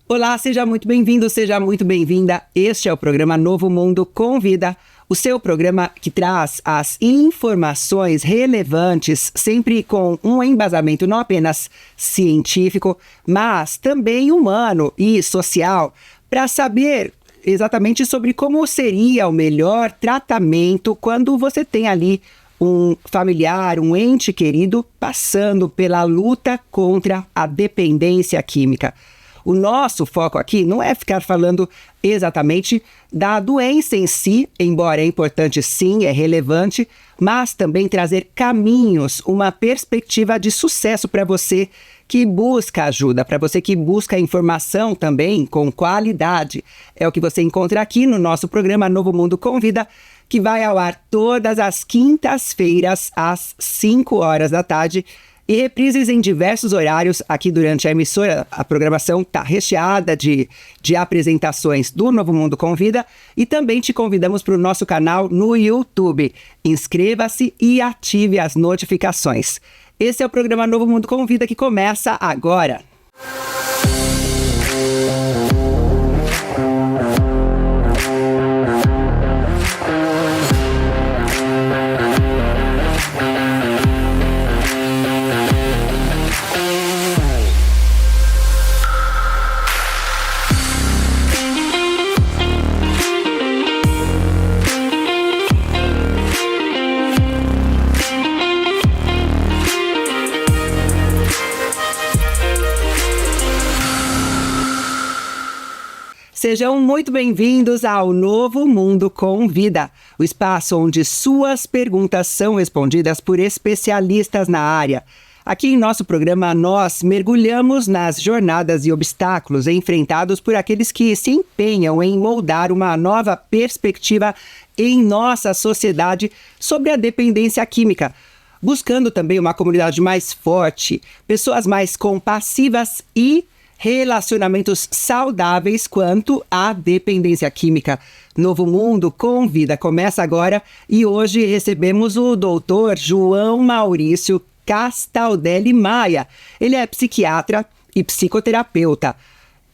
Olá, seja muito bem-vindo, seja muito bem-vinda. Este é o programa Novo Mundo Convida, o seu programa que traz as informações relevantes, sempre com um embasamento não apenas científico, mas também humano e social, para saber exatamente sobre como seria o melhor tratamento quando você tem ali um familiar, um ente querido passando pela luta contra a dependência química. O nosso foco aqui não é ficar falando exatamente da doença em si, embora é importante sim, é relevante, mas também trazer caminhos, uma perspectiva de sucesso para você que busca ajuda, para você que busca informação também com qualidade. É o que você encontra aqui no nosso programa Novo Mundo Convida, que vai ao ar todas as quintas-feiras às 5 horas da tarde, e reprises em diversos horários aqui durante a emissora. A programação está recheada de apresentações do Novo Mundo Convida e também te convidamos para o nosso canal no YouTube. Inscreva-se e ative as notificações. Esse é o programa Novo Mundo Convida que começa agora. Sejam muito bem-vindos ao Novo Mundo Convida, o espaço onde suas perguntas são respondidas por especialistas na área. Aqui em nosso programa, nós mergulhamos nas jornadas e obstáculos enfrentados por aqueles que se empenham em moldar uma nova perspectiva em nossa sociedade sobre a dependência química, buscando também uma comunidade mais forte, pessoas mais compassivas e relacionamentos saudáveis quanto à dependência química. Novo Mundo Convida começa agora e hoje recebemos o doutor João Maurício Castaldelli Maia. Ele é psiquiatra e psicoterapeuta.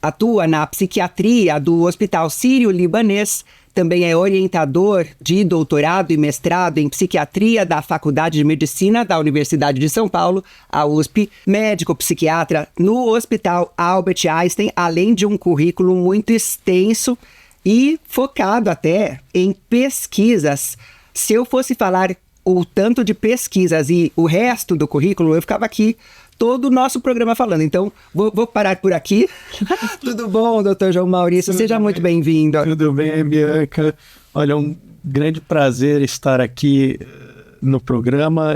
Atua na psiquiatria do Hospital Sírio-Libanês. Também é orientador de doutorado e mestrado em psiquiatria da Faculdade de Medicina da Universidade de São Paulo, a USP, médico psiquiatra no Hospital Albert Einstein, além de um currículo muito extenso e focado até em pesquisas. Se eu fosse falar o tanto de pesquisas e o resto do currículo, eu ficava aqui todo o nosso programa falando. Então, vou parar por aqui. Tudo bom, doutor João Maurício? Seja muito bem-vindo. Tudo bem, Bianca. Olha, um grande prazer estar aqui no programa.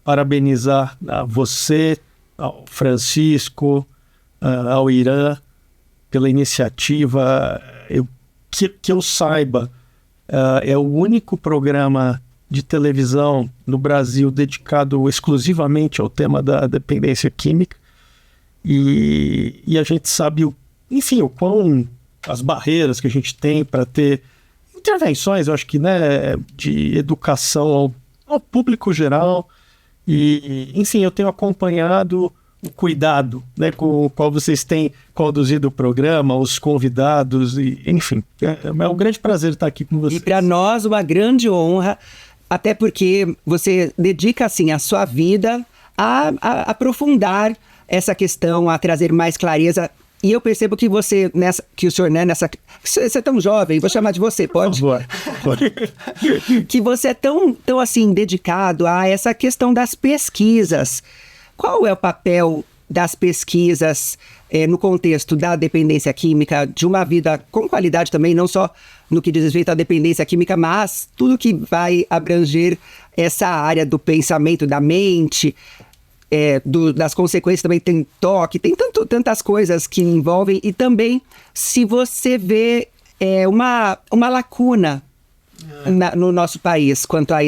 Parabenizar a você, ao Francisco, ao Irã, pela iniciativa. Que eu saiba, é o único programa de televisão no Brasil dedicado exclusivamente ao tema da dependência química e a gente sabe, o quão as barreiras que a gente tem para ter intervenções, eu acho que, de educação ao público geral e, enfim, eu tenho acompanhado o cuidado, com o qual vocês têm conduzido o programa, os convidados, e, enfim, é um grande prazer estar aqui com vocês. E para nós, uma grande honra, até porque você dedica, assim, a sua vida a aprofundar essa questão, a trazer mais clareza. E eu percebo que você, você é tão jovem, vou chamar de você, pode? Pode. Que você é tão assim, dedicado a essa questão das pesquisas. Qual é o papel das pesquisas no contexto da dependência química, de uma vida com qualidade também, não só no que diz respeito à dependência química, mas tudo que vai abranger essa área do pensamento, da mente, das consequências também, tem toque, tem tantas coisas que envolvem, e também se você vê uma lacuna no nosso país quanto a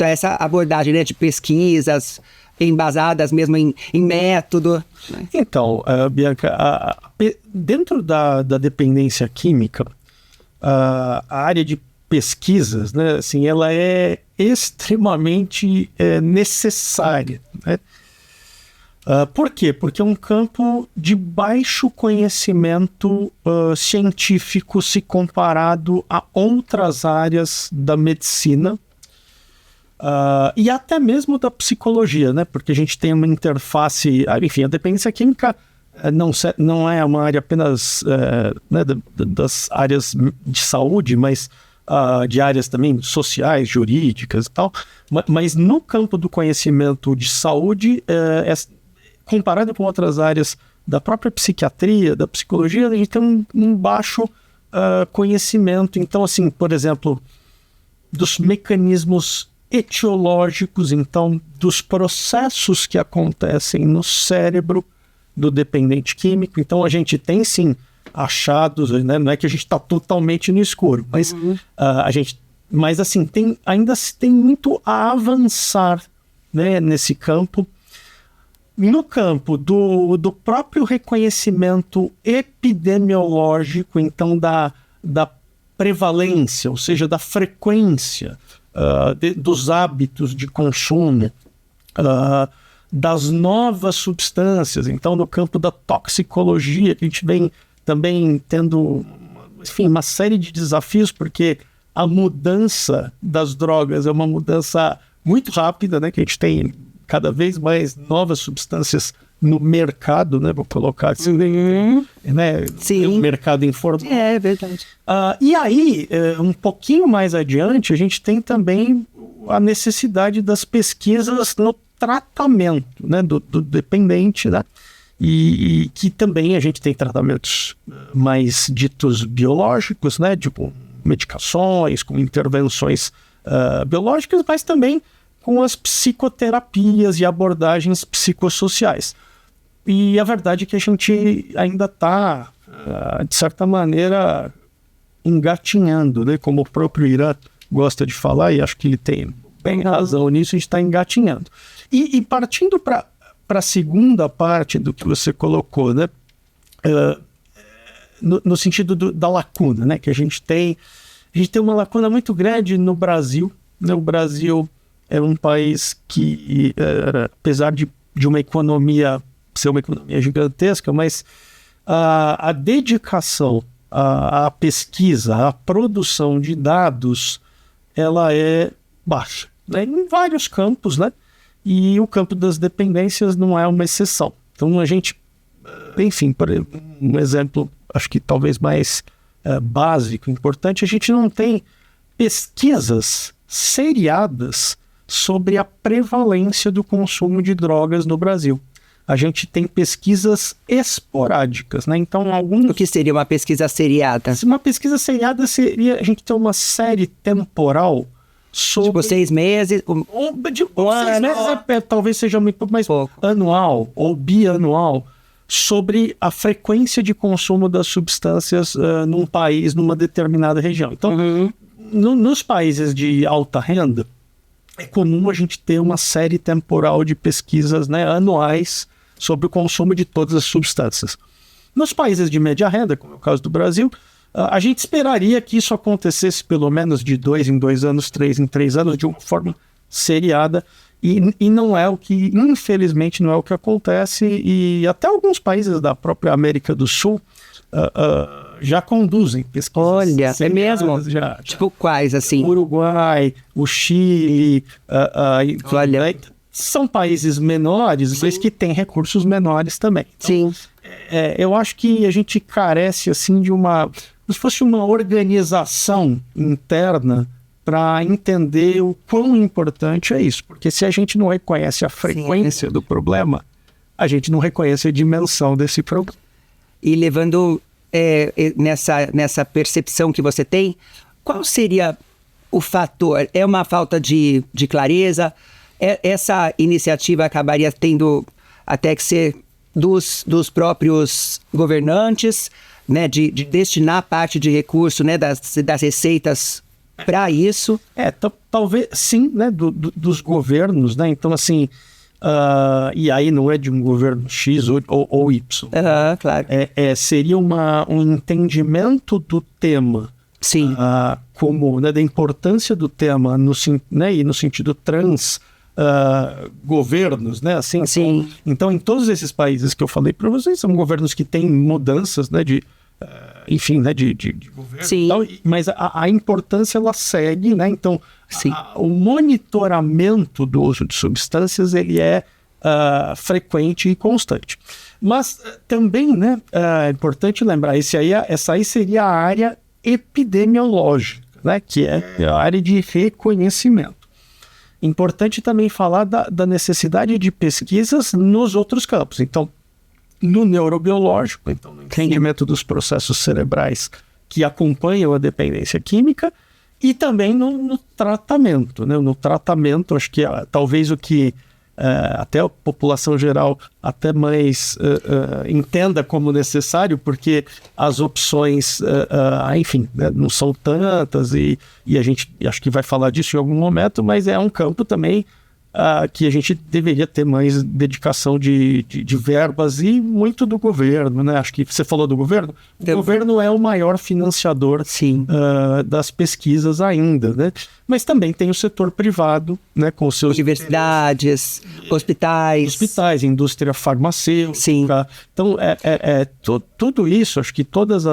essa abordagem, de pesquisas embasadas mesmo em método. Então, Bianca, dentro da dependência química, a área de pesquisas, assim, ela é extremamente necessária, Por quê? Porque é um campo de baixo conhecimento científico se comparado a outras áreas da medicina e até mesmo da psicologia, né? Porque a gente tem uma interface, enfim, a dependência química não é uma área apenas né, das áreas de saúde, mas de áreas também sociais, jurídicas e tal, mas no campo do conhecimento de saúde, comparado com outras áreas da própria psiquiatria, da psicologia, a gente tem um baixo conhecimento. Então, assim, por exemplo, dos mecanismos etiológicos, então, dos processos que acontecem no cérebro do dependente químico. Então, a gente tem, sim, achados, né? Não é que a gente está totalmente no escuro, mas mas assim, ainda se tem muito a avançar, né, nesse campo. No campo do próprio reconhecimento epidemiológico, então da prevalência, ou seja, da frequência dos hábitos de consumo, das novas substâncias, então no campo da toxicologia, que a gente vem também tendo, enfim, uma série de desafios, porque a mudança das drogas é uma mudança muito rápida, né, que a gente tem cada vez mais novas substâncias no mercado, né? Vou colocar assim, né? Sim. No mercado informal. É verdade. E aí, um pouquinho mais adiante, a gente tem também a necessidade das pesquisas no tratamento, né? Do dependente, né? E que também a gente tem tratamentos mais ditos biológicos, né? Tipo medicações, com intervenções biológicas, mas também com as psicoterapias e abordagens psicossociais. E a verdade é que a gente ainda está, de certa maneira, engatinhando, né? Como o próprio Irã gosta de falar, e acho que ele tem bem razão nisso, a gente está engatinhando. E partindo para a segunda parte do que você colocou, né? No sentido da lacuna, né? Que a gente tem uma lacuna muito grande no Brasil, né? O Brasil é um país que, apesar de uma economia ser uma economia gigantesca, mas a dedicação à pesquisa, à produção de dados, ela é baixa, né? Em vários campos, né? E o campo das dependências não é uma exceção. Então a gente, enfim, por um exemplo, acho que talvez mais básico, importante, a gente não tem pesquisas seriadas sobre a prevalência do consumo de drogas no Brasil. A gente tem pesquisas esporádicas, né? Então, O que seria uma pesquisa seriada? Uma pesquisa seriada seria a gente ter uma série temporal sobre... Tipo 6 meses? Um ano? Talvez seja muito mais anual ou bianual, sobre a frequência de consumo das substâncias num país, numa determinada região. Então, nos países de alta renda, é comum a gente ter uma série temporal de pesquisas, né, anuais sobre o consumo de todas as substâncias. Nos países de média renda, como é o caso do Brasil, a gente esperaria que isso acontecesse pelo menos de 2 em 2 anos, 3 em 3 anos, de uma forma seriada, e não é o que, infelizmente, não é o que acontece, e até alguns países da própria América do Sul já conduzem pesquisas. Olha, é mesmo? Já. Tipo quais, assim? O Uruguai, o Chile, Olha, são países menores, mas que têm recursos menores também. Então, sim. Eu acho que a gente carece, assim, de como se fosse uma organização interna para entender o quão importante é isso. Porque se a gente não reconhece a frequência do problema, a gente não reconhece a dimensão desse problema. E levando nessa percepção que você tem, qual seria o fator? É uma falta de clareza? Essa iniciativa acabaria tendo até que ser dos próprios governantes, né, de destinar parte de recurso, né, das receitas para isso? Talvez sim, né, dos governos, né? Então, assim, e aí não é de um governo X ou Y. Claro. Seria um entendimento do tema. Sim. Como, né, da importância do tema e no sentido governos, né? Assim, Sim. Então, em todos esses países que eu falei para vocês, são governos que têm mudanças, né? Enfim, né? De governo. Sim. E tal, mas a importância, ela segue, né? Então, Sim. O monitoramento do uso de substâncias, ele é frequente e constante. Mas também, né? É importante lembrar, essa aí seria a área epidemiológica, né? Que é a área de reconhecimento. Importante também falar da necessidade de pesquisas nos outros campos. Então, no neurobiológico, então, no entendimento dos processos cerebrais que acompanham a dependência química, e também no tratamento, né? No tratamento, acho que talvez o que até a população geral até mais entenda como necessário, porque as opções, enfim, né, não são tantas, e a gente acho que vai falar disso em algum momento, mas é um campo também que a gente deveria ter mais dedicação de verbas e muito do governo, né? Acho que você falou do governo. O governo é o maior financiador das pesquisas ainda, né? Mas também tem o setor privado, né? Com seus universidades, hospitais, indústria farmacêutica. Sim. Então, tudo isso, acho que todas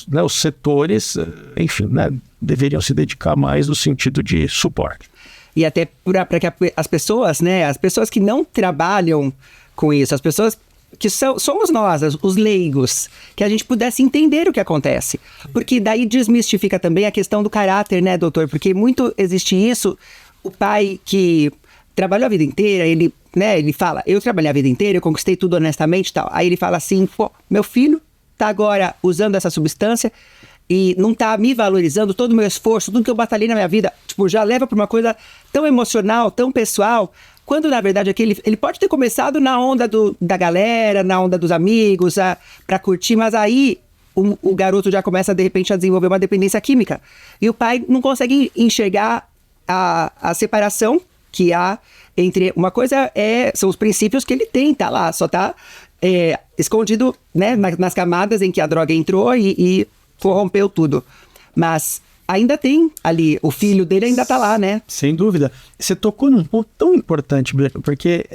né, os setores, enfim, né, deveriam se dedicar mais no sentido de suporte. E até para que as pessoas, né, as pessoas que não trabalham com isso, as pessoas que somos nós, os leigos, que a gente pudesse entender o que acontece. Porque daí desmistifica também a questão do caráter, né, doutor? Porque muito existe isso, o pai que trabalhou a vida inteira, ele fala, eu trabalhei a vida inteira, eu conquistei tudo honestamente e tal. Aí ele fala assim, pô, meu filho tá agora usando essa substância e não tá me valorizando todo o meu esforço, tudo que eu batalhei na minha vida, tipo, já leva para uma coisa tão emocional, tão pessoal, quando na verdade ele pode ter começado na onda da galera, na onda dos amigos, para curtir, mas aí o garoto já começa de repente a desenvolver uma dependência química. E o pai não consegue enxergar a separação que há entre... Uma coisa são os princípios que ele tem, tá lá, só tá escondido, né, nas camadas em que a droga entrou e corrompeu tudo. Mas ainda tem ali, o filho dele ainda tá lá, né? Sem dúvida. Você tocou num ponto tão importante, porque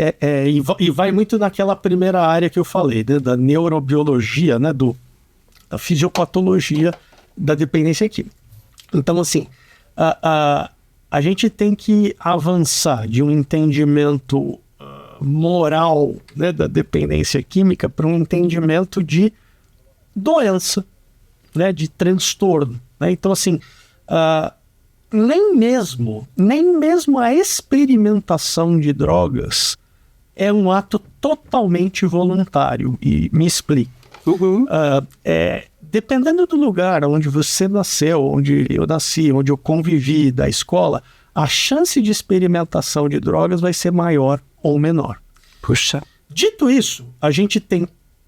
e vai muito naquela primeira área que eu falei, né, da neurobiologia, né, da fisiopatologia da dependência química. Então, assim, a gente tem que avançar de um entendimento moral, né, da dependência química para um entendimento de doença, né, de transtorno, né? Então, assim, nem mesmo a experimentação de drogas é um ato totalmente voluntário. E me explico. Dependendo do lugar onde você nasceu, onde eu nasci, onde eu convivi, da escola, a chance de experimentação de drogas vai ser maior ou menor. Puxa. Dito isso, a gente tem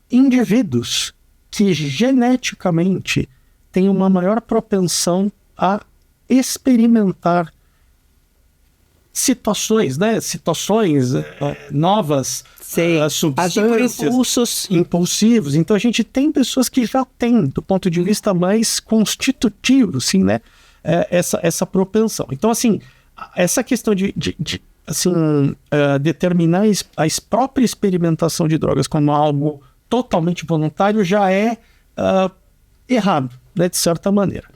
indivíduos que geneticamente têm uma maior propensão a experimentar situações, né? Novas, substâncias, impulsivos. Então a gente tem pessoas que já têm, do ponto de vista mais constitutivo, assim, né? Essa propensão. Então, assim, essa questão de determinar a própria experimentação de drogas como algo totalmente voluntário já é errado, né, de certa maneira.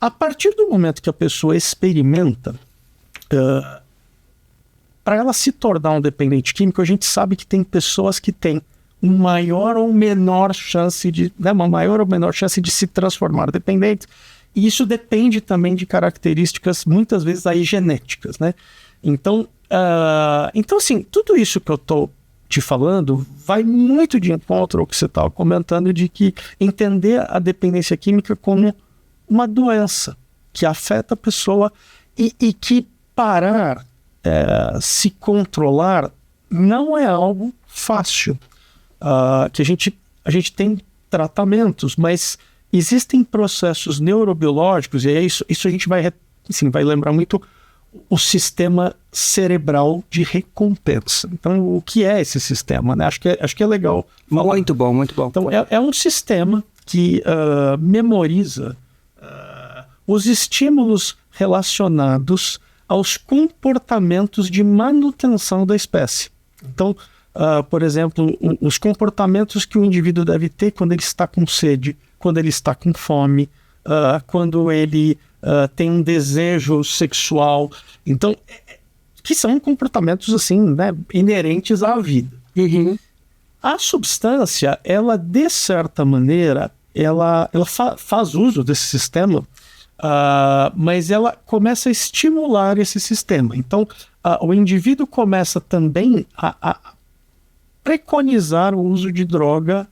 A partir do momento que a pessoa experimenta, para ela se tornar um dependente químico, a gente sabe que tem pessoas que têm uma maior ou menor chance de se transformar dependente. E isso depende também de características, muitas vezes, aí genéticas, né? Então, assim, tudo isso que eu estou te falando vai muito de encontro ao que você estava comentando, de que entender a dependência química como uma doença que afeta a pessoa e que parar, se controlar, não é algo fácil. Que a gente tem tratamentos, mas existem processos neurobiológicos, e isso a gente vai lembrar muito o sistema cerebral de recompensa. Então, o que é esse sistema, né? Acho que é legal falar. Muito bom, muito bom. Então, é um sistema que memoriza os estímulos relacionados aos comportamentos de manutenção da espécie. Então, por exemplo, os comportamentos que o indivíduo deve ter quando ele está com sede, quando ele está com fome, quando ele tem um desejo sexual. Então, que são comportamentos assim, né, inerentes à vida. Uhum. A substância, ela de certa maneira, ela faz uso desse sistema, mas ela começa a estimular esse sistema. Então, o indivíduo começa também a preconizar o uso de droga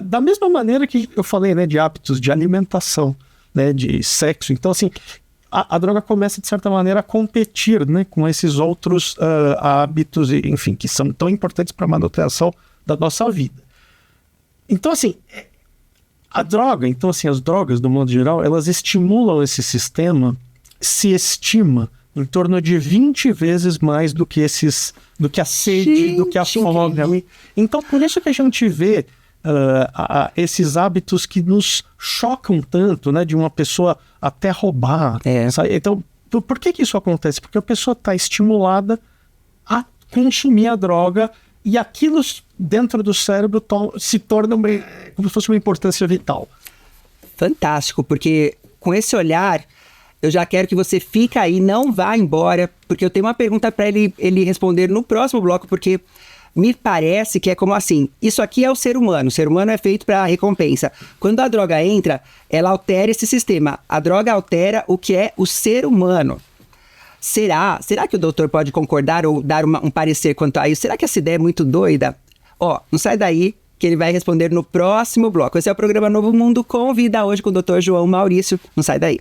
da mesma maneira que eu falei, né, de hábitos de alimentação, né, de sexo. Então, assim, a droga começa, de certa maneira, a competir, né, com esses outros hábitos, enfim, que são tão importantes para a manutenção da nossa vida. Então, assim, as drogas, do modo geral, elas estimulam esse sistema, se estima, em torno de 20 vezes mais do que a sede, do que a fome. Então, por isso que a gente vê esses hábitos que nos chocam tanto, né, de uma pessoa até roubar. Sabe? Então, por que isso acontece? Porque a pessoa está estimulada a consumir a droga e aquilo dentro do cérebro se torna como se fosse uma importância vital. Fantástico, porque com esse olhar, eu já quero que você fique aí, não vá embora, porque eu tenho uma pergunta para ele responder no próximo bloco, porque me parece que é como assim, isso aqui é o ser humano é feito para recompensa. Quando a droga entra, ela altera esse sistema. A droga altera o que é o ser humano. Será que o doutor pode concordar ou dar um parecer quanto a isso? Será que essa ideia é muito doida? Não sai daí, que ele vai responder no próximo bloco. Esse é o programa Novo Mundo com Vida, hoje com o Dr. João Maurício. Não sai daí.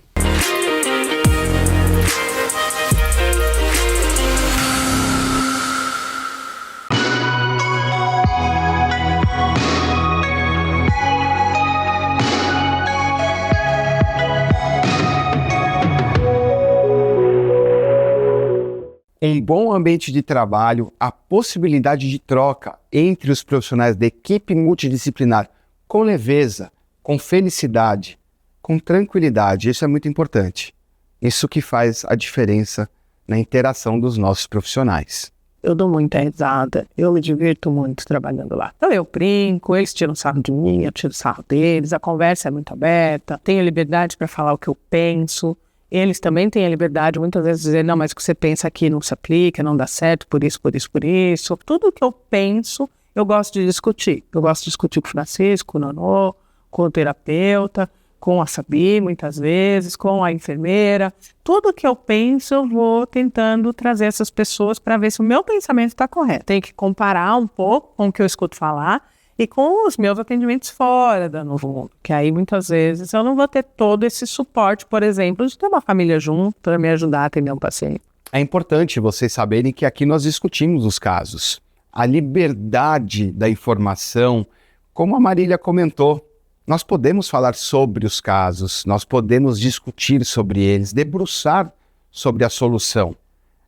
Um bom ambiente de trabalho, a possibilidade de troca entre os profissionais da equipe multidisciplinar com leveza, com felicidade, com tranquilidade, isso é muito importante. Isso que faz a diferença na interação dos nossos profissionais. Eu dou muita risada, eu me divirto muito trabalhando lá. Então eu brinco, eles tiram sarro de mim, eu tiro sarro deles, a conversa é muito aberta, tenho liberdade para falar o que eu penso. Eles também têm a liberdade, muitas vezes, de dizer, não, mas o que você pensa aqui não se aplica, não dá certo, por isso. Tudo que eu penso, eu gosto de discutir. Eu gosto de discutir com o Francisco, com o Nonô, com o terapeuta, com a Sabi, muitas vezes, com a enfermeira. Tudo que eu penso, eu vou tentando trazer essas pessoas para ver se o meu pensamento está correto. Tem que comparar um pouco com o que eu escuto falar e com os meus atendimentos fora da Novo Mundo, que aí muitas vezes eu não vou ter todo esse suporte, por exemplo, de ter uma família junto para me ajudar a atender um paciente. É importante vocês saberem que aqui nós discutimos os casos. A liberdade da informação, como a Marília comentou, nós podemos falar sobre os casos, nós podemos discutir sobre eles, debruçar sobre a solução.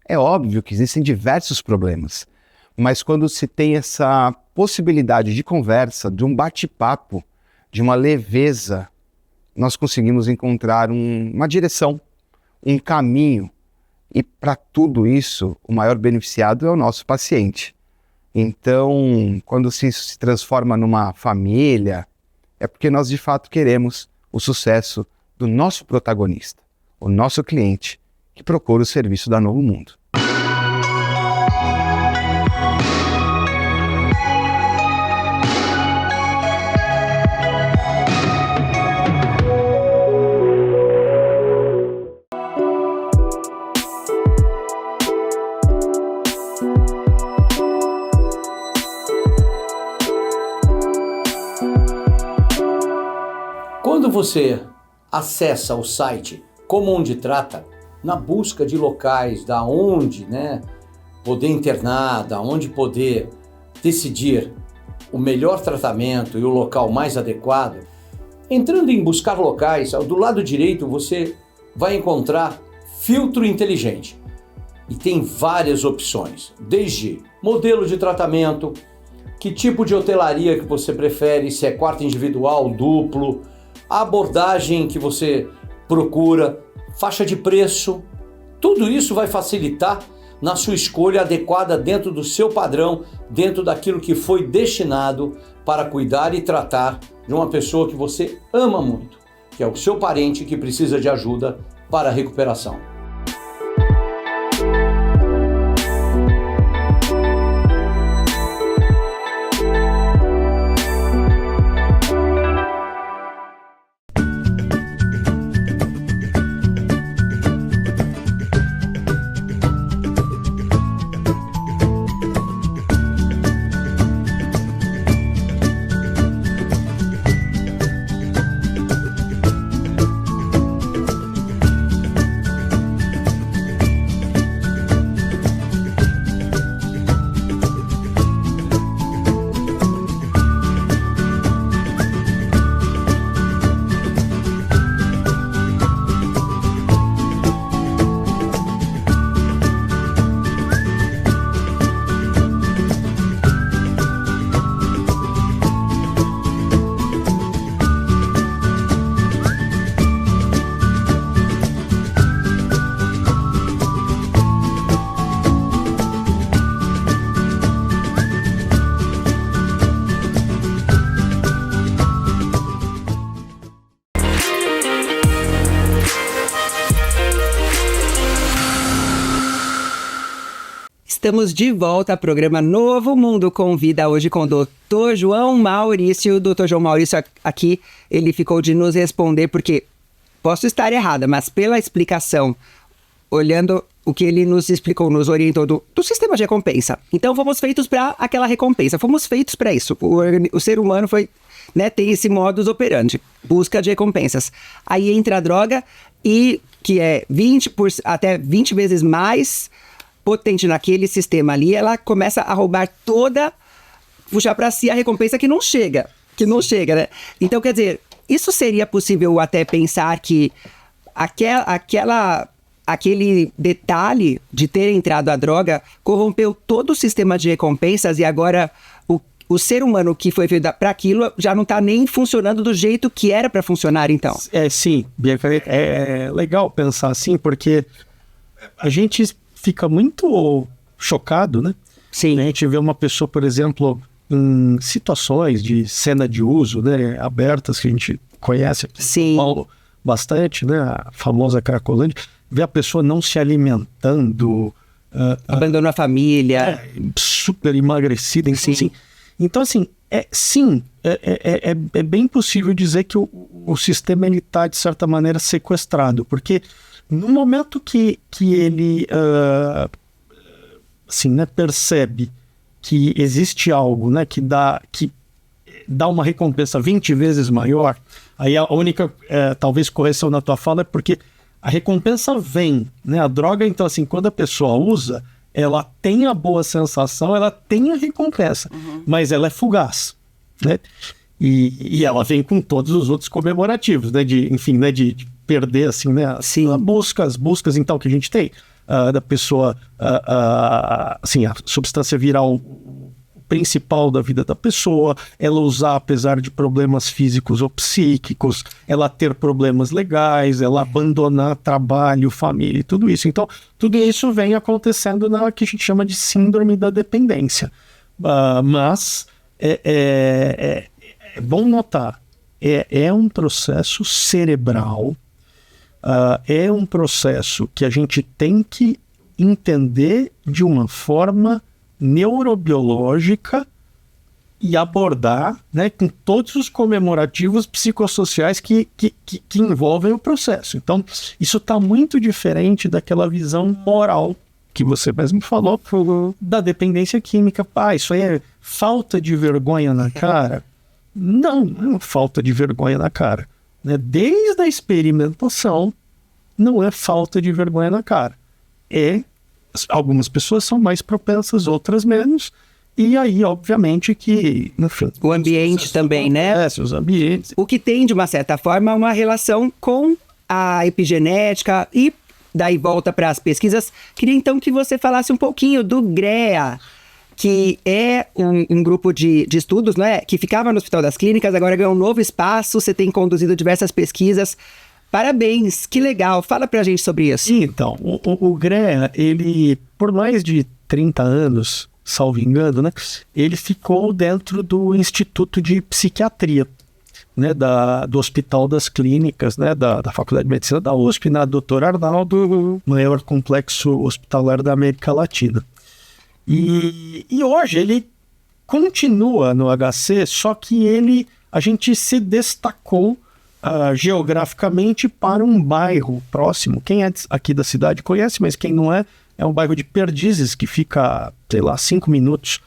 É óbvio que existem diversos problemas, mas quando se tem essa possibilidade de conversa, de um bate-papo, de uma leveza, nós conseguimos encontrar uma direção, um caminho. E para tudo isso, o maior beneficiado é o nosso paciente. Então, quando isso se transforma numa família, é porque nós de fato queremos o sucesso do nosso protagonista, o nosso cliente, que procura o serviço da Novo Mundo. Quando você acessa o site Como Onde Trata, na busca de locais da onde, poder internar, da onde poder decidir o melhor tratamento e o local mais adequado, entrando em buscar locais, do lado direito você vai encontrar filtro inteligente. E tem várias opções, desde modelo de tratamento, que tipo de hotelaria que você prefere, se é quarto individual, duplo, a abordagem que você procura, faixa de preço, Tudo isso vai facilitar na sua escolha adequada dentro do seu padrão, dentro daquilo que foi destinado para cuidar e tratar de uma pessoa que você ama muito, que é o seu parente que precisa de ajuda para a recuperação. Estamos de volta ao programa Novo Mundo Convida, hoje com o Dr. João Maurício. O Dr. João Maurício aqui, ele ficou de nos responder, porque posso estar errada, mas pela explicação, olhando o que ele nos explicou, nos orientou do sistema de recompensa. Então fomos feitos para aquela recompensa, fomos feitos para isso. O ser humano foi, né, tem esse modus operandi, busca de recompensas. Aí entra a droga, e que é até 20 vezes mais potente naquele sistema ali, ela começa a roubar puxar para si a recompensa que não chega, né? Então, quer dizer, isso seria possível até pensar que aquele detalhe de ter entrado a droga corrompeu todo o sistema de recompensas, e agora o ser humano que foi feito para aquilo já não está nem funcionando do jeito que era para funcionar, então. Sim, é legal pensar assim, porque a gente fica muito chocado, né? Sim. A gente vê uma pessoa, por exemplo, em situações de cena de uso, né, abertas, que a gente conhece aqui em São Paulo bastante, né, a famosa Cracolândia, vê a pessoa não se alimentando, abandonou a família, super emagrecida, então, assim. Então, assim, é bem possível dizer que o sistema está, de certa maneira, sequestrado, porque no momento que ele assim, né, percebe que existe algo, né, que dá uma recompensa 20 vezes maior, aí a única, talvez, correção na tua fala é porque a recompensa vem, né, a droga, então, assim, quando a pessoa usa, ela tem a boa sensação, ela tem a recompensa, mas ela é fugaz, né, e ela vem com todos os outros comemorativos, né, de perder, assim, né, as buscas, então, que a gente tem, da pessoa, assim, a substância virar o principal da vida da pessoa, ela usar apesar de problemas físicos ou psíquicos, ela ter problemas legais, ela abandonar trabalho, família e tudo isso. Então, tudo isso vem acontecendo na que a gente chama de síndrome da dependência. Mas é bom notar, é um processo cerebral, é um processo que a gente tem que entender de uma forma neurobiológica e abordar, né, com todos os comemorativos psicossociais que envolvem o processo. Então, isso está muito diferente daquela visão moral que você mesmo falou, da dependência química. Isso aí é falta de vergonha na cara? Não é falta de vergonha na cara, né? Desde a experimentação, não é falta de vergonha na cara. Algumas pessoas são mais propensas, outras menos, e aí, obviamente, que... Enfim, o ambiente também, né? Os ambientes. O que tem, de uma certa forma, uma relação com a epigenética, e daí volta para as pesquisas. Queria, então, que você falasse um pouquinho do GREA, que é um grupo de estudos, né, que ficava no Hospital das Clínicas, agora ganhou um novo espaço, você tem conduzido diversas pesquisas. Parabéns, que legal. Fala pra gente sobre isso. Então, o GREA, ele, por mais de 30 anos, salvo engano, né, ele ficou dentro do Instituto de Psiquiatria, né, do Hospital das Clínicas, né, da Faculdade de Medicina da USP, na Dr. Arnaldo, maior complexo hospitalar da América Latina. E hoje ele continua no HC, só que a gente se destacou geograficamente para um bairro próximo. Quem é aqui da cidade conhece, mas quem não é um bairro de Perdizes, que fica, sei lá, 5 minutos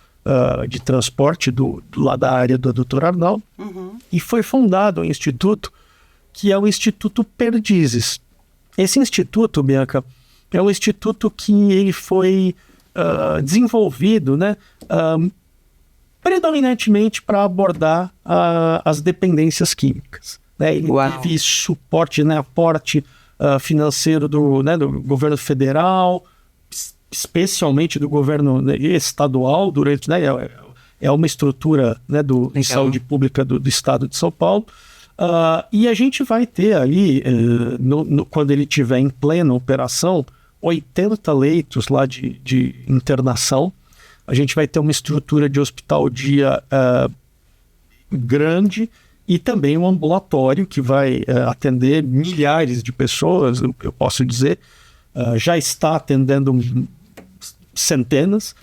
de transporte do lado da área do Dr. Arnaldo. E foi fundado um instituto, que é o Instituto Perdizes. Esse instituto, Bianca, é um instituto que ele foi desenvolvido, né, predominantemente para abordar as dependências químicas. Né? Ele teve suporte, né, aporte financeiro do governo federal, especialmente do governo, né, estadual, durante, né, é uma estrutura, né, de saúde pública do estado de São Paulo. E a gente vai ter ali, quando ele estiver em plena operação, 80 leitos lá de internação. A gente vai ter uma estrutura de hospital-dia grande e também um ambulatório que vai atender milhares de pessoas, eu posso dizer. Já está atendendo centenas.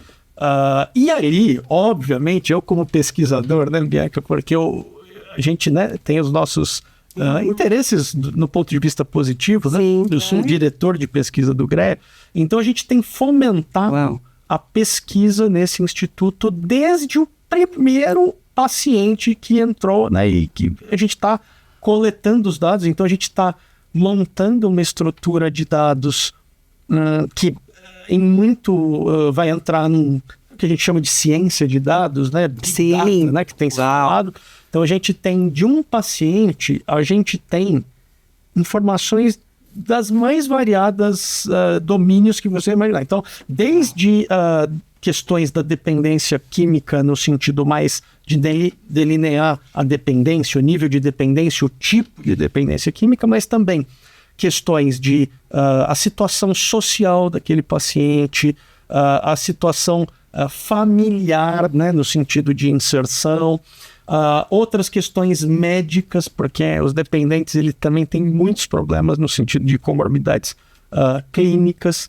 E aí, obviamente, eu como pesquisador, né, Bianca, porque a gente, né, tem os nossos interesses no ponto de vista positivo, né? Sim, eu sou diretor de pesquisa do GREA, então a gente tem fomentado a pesquisa nesse instituto desde o primeiro paciente que entrou, né, e que a gente está coletando os dados, então a gente está montando uma estrutura de dados que vai entrar no que a gente chama de ciência de dados, né? Sim. Data, né, que tem sido falado. Então a gente tem, de um paciente, a gente tem informações das mais variadas domínios que você imaginar. Então, desde questões da dependência química no sentido mais de delinear a dependência, o nível de dependência, o tipo de dependência química, mas também questões de a situação social daquele paciente, a situação familiar, né, no sentido de inserção, outras questões médicas, porque os dependentes ele também têm muitos problemas no sentido de comorbidades clínicas,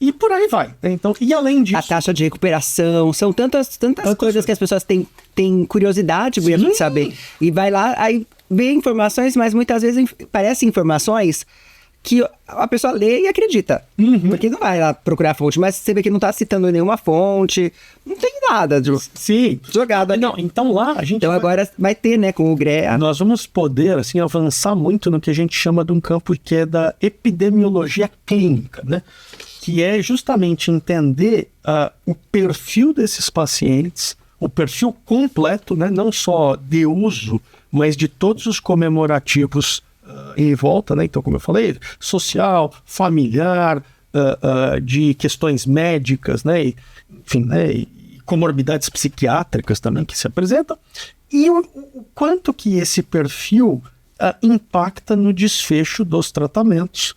e por aí vai. Então, e além disso, a taxa de recuperação, são tantas coisas que as pessoas têm curiosidade de saber. E vai lá, aí vê informações, mas muitas vezes parecem informações que a pessoa lê e acredita. Porque não vai lá procurar a fonte, mas você vê que não está citando nenhuma fonte, não tem nada jogado ali. Não, então lá a gente... Então agora vai ter, né, com o GREA. Nós vamos poder, assim, avançar muito no que a gente chama de um campo que é da epidemiologia clínica, né? Que é justamente entender o perfil desses pacientes, o perfil completo, né? Não só de uso, mas de todos os comemorativos em volta, né? Então, como eu falei, social, familiar, de questões médicas, né? Enfim, né? E comorbidades psiquiátricas também que se apresentam, e o quanto que esse perfil impacta no desfecho dos tratamentos,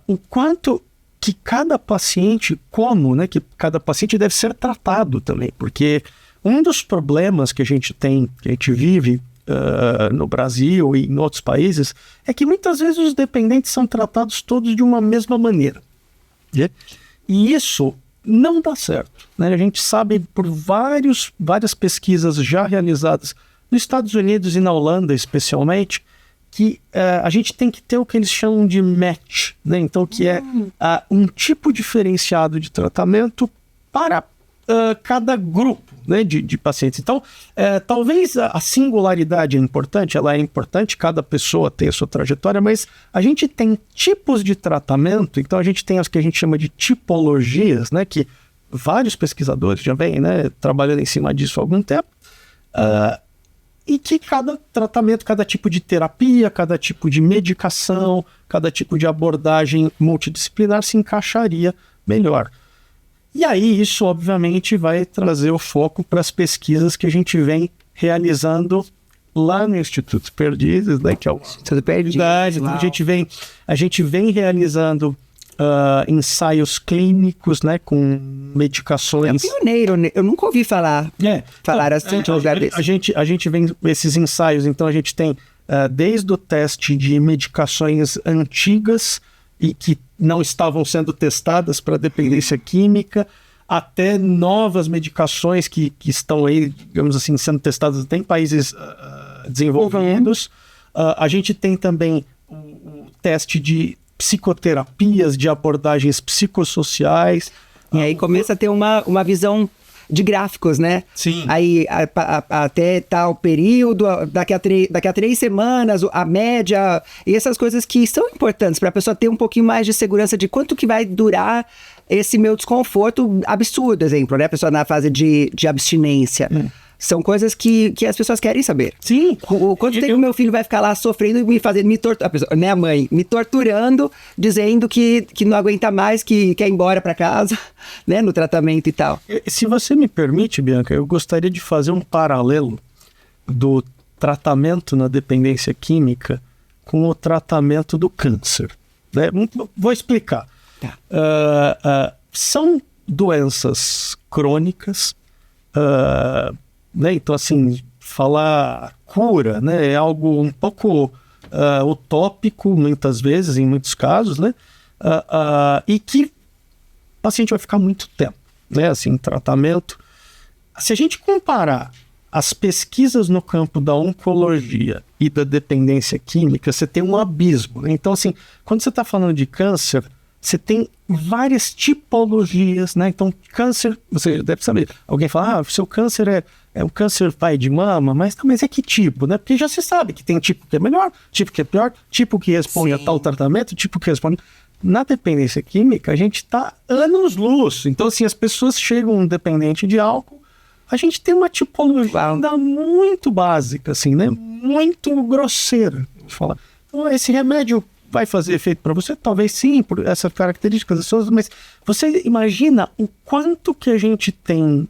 o quanto que cada paciente, né? Que cada paciente deve ser tratado também, porque um dos problemas que a gente tem, que a gente vive no Brasil e em outros países, é que muitas vezes os dependentes são tratados todos de uma mesma maneira. E isso não dá certo, né? A gente sabe por várias pesquisas já realizadas nos Estados Unidos e na Holanda especialmente, que a gente tem que ter o que eles chamam de match, né? Então, que é um tipo diferenciado de tratamento para cada grupo, né, de pacientes. Então, talvez a singularidade ela é importante, cada pessoa tem a sua trajetória, mas a gente tem tipos de tratamento, então a gente tem as que a gente chama de tipologias, né, que vários pesquisadores já vêm, né, trabalhando em cima disso há algum tempo, e que cada tratamento, cada tipo de terapia, cada tipo de medicação, cada tipo de abordagem multidisciplinar se encaixaria melhor. E aí isso, obviamente, vai trazer o foco para as pesquisas que a gente vem realizando lá no Instituto Perdizes, né, que é uma Tudo perdido. então, a gente vem realizando ensaios clínicos, né, com É um medicações. pioneiro, né? Eu nunca ouvi falar assim de um lugar desse. A gente vem esses ensaios, então a gente tem desde o teste de medicações antigas e que não estavam sendo testadas para dependência química, até novas medicações que estão aí, digamos assim, sendo testadas até em países desenvolvidos. A gente tem também o teste de psicoterapias, de abordagens psicossociais. E aí começa a ter uma visão de gráficos, né? Sim. Aí até tal período, daqui a 3 semanas, a média, e essas coisas que são importantes para a pessoa ter um pouquinho mais de segurança de quanto que vai durar esse meu desconforto absurdo, exemplo, né? A pessoa na fase de abstinência. São coisas que as pessoas querem saber. Sim. Quanto tempo meu filho vai ficar lá sofrendo e me torturando, né, a mãe, me torturando, dizendo que não aguenta mais, que quer ir embora para casa, né, no tratamento e tal. Se você me permite, Bianca, eu gostaria de fazer um paralelo do tratamento na dependência química com o tratamento do câncer, né? Vou explicar. Tá. São doenças crônicas, né? Então, assim, falar cura, né, é algo um pouco utópico, muitas vezes, em muitos casos, né? E que o paciente vai ficar muito tempo, né, assim, em tratamento. Se a gente comparar as pesquisas no campo da oncologia e da dependência química, você tem um abismo, né? Então, assim, quando você está falando de câncer, você tem várias tipologias, né? Então, câncer, você deve saber. Alguém fala, seu câncer é um câncer pai de mama, mas é que tipo, né? Porque já se sabe que tem tipo que é melhor, tipo que é pior, tipo que responde a tal tratamento, tipo que responde... Na dependência química, a gente está anos-luz. Então, assim, as pessoas chegam dependente de álcool, a gente tem uma tipologia ainda muito básica, assim, né? Muito grosseira. Falar. Então, esse remédio vai fazer efeito para você? Talvez sim, por essas características das pessoas, mas você imagina o quanto que a gente tem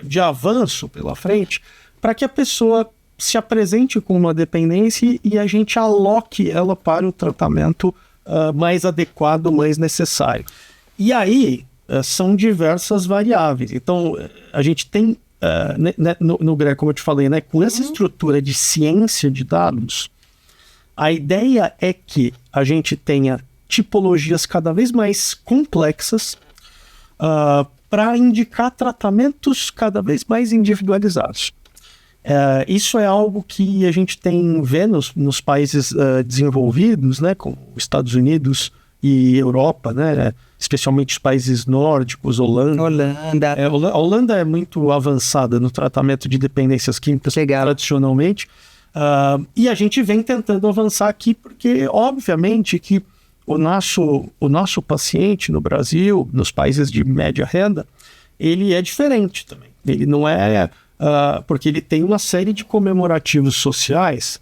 de avanço pela frente para que a pessoa se apresente com uma dependência e a gente aloque ela para o tratamento mais adequado, mais necessário. E aí são diversas variáveis. Então, a gente tem, no GREA, como eu te falei, né, com essa estrutura de ciência de dados, a ideia é que a gente tenha tipologias cada vez mais complexas para indicar tratamentos cada vez mais individualizados. Isso é algo que a gente vê nos países desenvolvidos, né, como Estados Unidos e Europa, né, especialmente os países nórdicos, Holanda. A Holanda é muito avançada no tratamento de dependências químicas tradicionalmente. E a gente vem tentando avançar aqui porque, obviamente, que o nosso paciente no Brasil, nos países de média renda, ele é diferente também. Ele não é... porque ele tem uma série de comemorativos sociais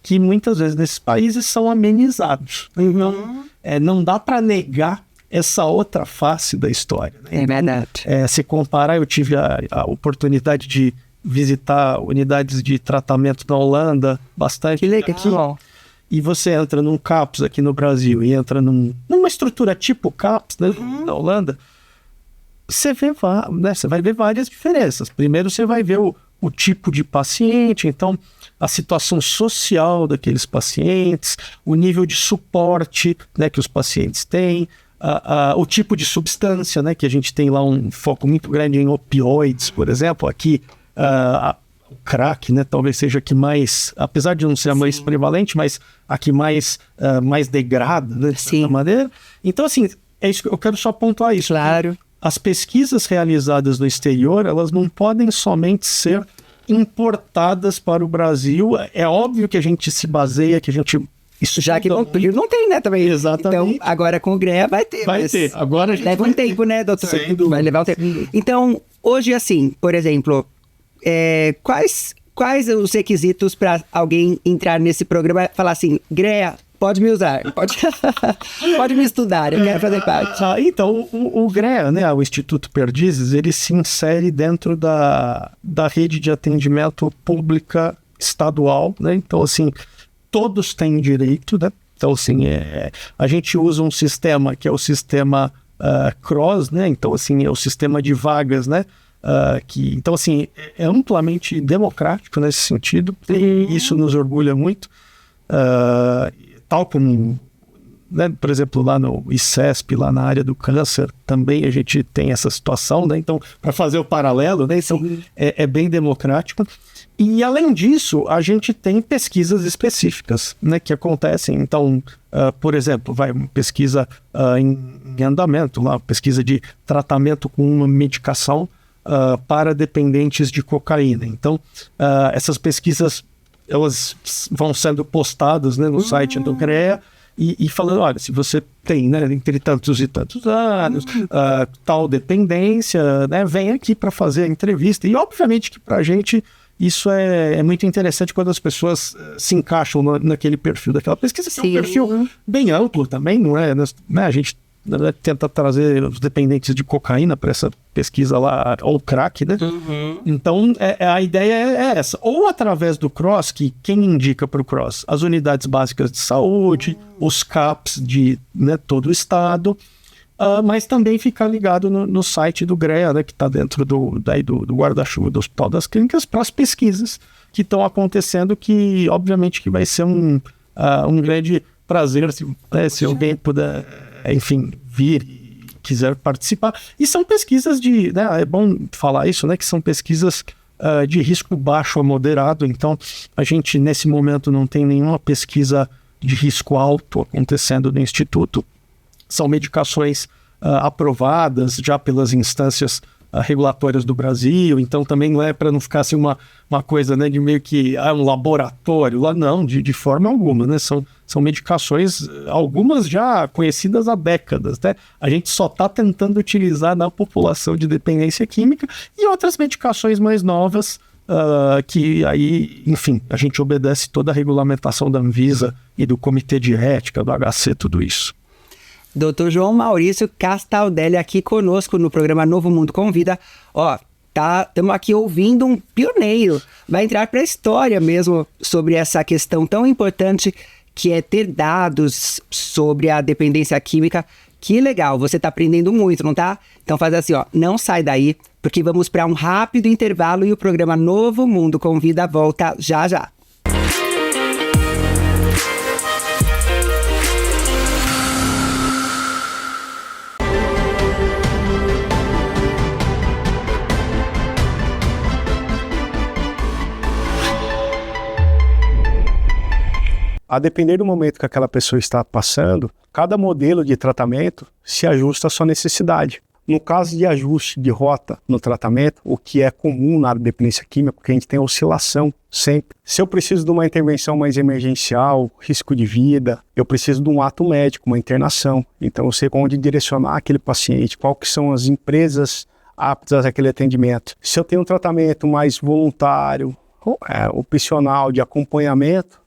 que muitas vezes nesses países são amenizados. Então, não dá para negar essa outra face da história, né? É verdade. Se comparar, eu tive a oportunidade de visitar unidades de tratamento na Holanda, bastante. Que legal. E você entra num CAPS aqui no Brasil e entra numa estrutura tipo CAPS, né, na Holanda, você vai ver várias diferenças. Primeiro você vai ver o tipo de paciente, então a situação social daqueles pacientes, o nível de suporte, né, que os pacientes têm, o tipo de substância, né, que a gente tem lá um foco muito grande em opioides, por exemplo. Aqui o crack, né, talvez seja a que mais, apesar de não ser a mais prevalente, mas a que mais degrada, né, de certa maneira. Então, assim, é isso que eu quero só pontuar isso. Claro. As pesquisas realizadas no exterior, elas não podem somente ser importadas para o Brasil. É óbvio que a gente se baseia, que a gente... Isso já que não tem, né, também. Exatamente. Então, agora com o GREA vai ter. Vai ter. Agora a gente leva um tempo, né, doutor? Sem dúvida. Vai levar um tempo. Então, hoje, assim, por exemplo, quais os requisitos para alguém entrar nesse programa e falar assim, GREA, pode me usar, pode me estudar, eu quero fazer parte. Então, o GREA, né, o Instituto Perdizes, ele se insere dentro da rede de atendimento pública estadual, né? Então, assim, todos têm direito, né? Então, assim, a gente usa um sistema que é o sistema CROSS, né? Então, assim, é o sistema de vagas, né? Então, assim, é amplamente democrático nesse sentido, e isso nos orgulha muito, tal como, né, por exemplo, lá no ICESP, lá na área do câncer, também a gente tem essa situação, né? Então, para fazer o paralelo, né? Então, é bem democrático. E, além disso, a gente tem pesquisas específicas, né, que acontecem. Então, por exemplo, uma pesquisa em andamento, lá, pesquisa de tratamento com uma medicação para dependentes de cocaína. Então, essas pesquisas, elas vão sendo postadas, né, no site do CREA, e falando, olha, se você tem, né, entre tantos e tantos anos, tal dependência, né, vem aqui para fazer a entrevista. E, obviamente, que para a gente isso é muito interessante quando as pessoas se encaixam naquele perfil daquela pesquisa, que é um perfil bem amplo também, não é? A gente tenta trazer os dependentes de cocaína para essa pesquisa lá, ou crack, né? Então, a ideia é essa. Ou através do CROSS, que quem indica para o CROSS? As unidades básicas de saúde, os CAPs de, né, todo o estado, mas também ficar ligado no site do GREA, né, que está dentro do guarda-chuva do Hospital das Clínicas, para as pesquisas que estão acontecendo, que obviamente que vai ser um grande prazer se alguém puder, enfim, vir e quiser participar. E são pesquisas né, é bom falar isso, né, que são pesquisas de risco baixo a moderado. Então, a gente nesse momento não tem nenhuma pesquisa de risco alto acontecendo no Instituto. São medicações aprovadas já pelas instâncias regulatórias do Brasil, então também não é para não ficar assim uma coisa, né, de meio que um laboratório lá, não, de forma alguma, né? São medicações, algumas já conhecidas há décadas, né? A gente só está tentando utilizar na população de dependência química, e outras medicações mais novas, que aí, enfim, a gente obedece toda a regulamentação da Anvisa e do Comitê de Ética, do HC, tudo isso. Dr. João Maurício Castaldelli aqui conosco no programa Novo Mundo Convida. Estamos aqui ouvindo um pioneiro. Vai entrar para a história mesmo sobre essa questão tão importante que é ter dados sobre a dependência química. Que legal, você está aprendendo muito, não tá? Então faz assim, não sai daí, porque vamos para um rápido intervalo e o programa Novo Mundo Convida volta já já. A depender do momento que aquela pessoa está passando, cada modelo de tratamento se ajusta à sua necessidade. No caso de ajuste de rota no tratamento, o que é comum na área de dependência química, porque a gente tem oscilação sempre. Se eu preciso de uma intervenção mais emergencial, risco de vida, eu preciso de um ato médico, uma internação. Então eu sei onde direcionar aquele paciente, quais que são as empresas aptas àquele atendimento. Se eu tenho um tratamento mais voluntário, opcional, de acompanhamento,